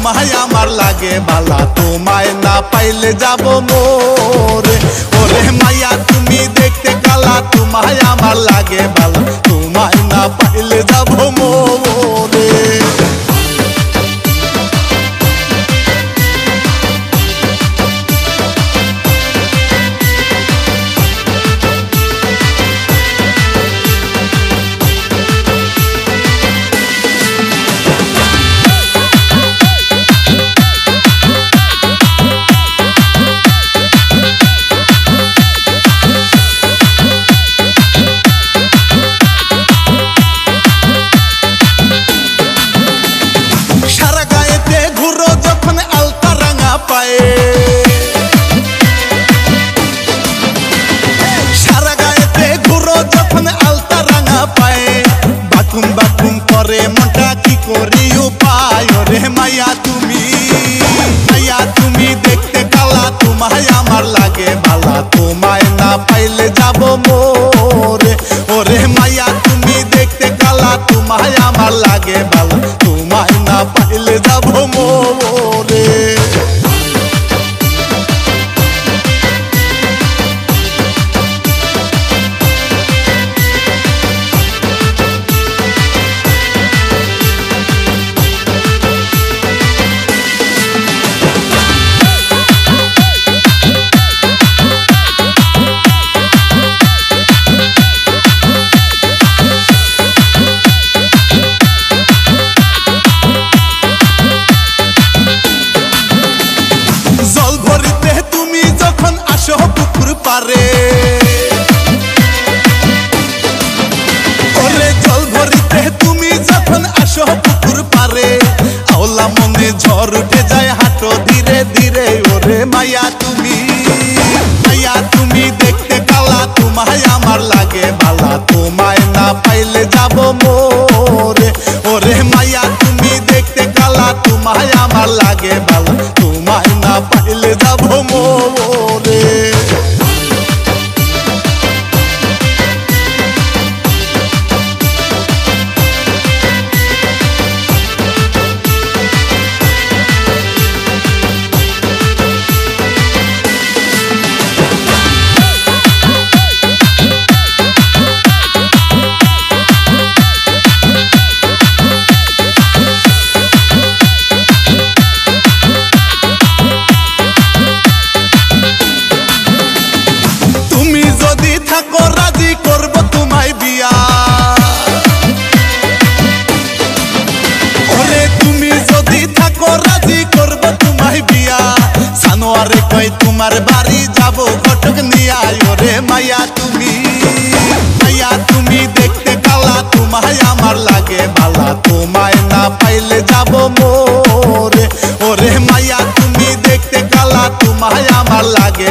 তোমায় আমার লাগে বালা, তোমায় না পাইলে যাব মোরে। ওরে মাইয়া তুমি দেখতে কালা, তোমায় আমার লাগে বালা, তোমায় না পাইলে যাব মোরে। সারা গায়েতে ঘুরো যখন আলতা রাঙা পায়ে, বাকুম বাকুম করে মনটা কি করি উপায়। ওরে মাইয়া তুমি দেখতে কালা, তোমায় আমার লাগে বালা, তোমায় না পাইলে যাব মোরে। ওরে মাইয়া তুমি দেখতে কালা, তোমায় আমার লাগে বালা, তোমায় না পাইলে যাব মোরে। ওরে জল ভরিতে তুমি যখন আসো পুকুর পারে, আওলা মনে ঝড় উঠে যায় হাঁটো ধীরে ধীরে। ওরে মাইয়া তুমি দেখতে কালা, তোমায় আমার লাগে বালা, তোমায় না পাইলে যাব মোরে। ওরে মাইয়া তুমি দেখতে কালা, তোমায় আমার লাগে বালা, তোমায় না পাইলে যাব মোরে। সানোয়ারে কই তোমার বাড়ি যাব ঘটক নিয়া। ওরে মাইয়া তুমি দেখতে কালা, তোমায় আমার লাগে বালা, তোমায় না পাইলে যাব মোরে। ওরে মাইয়া তুমি দেখতে কালা, তোমায় আমার লাগে।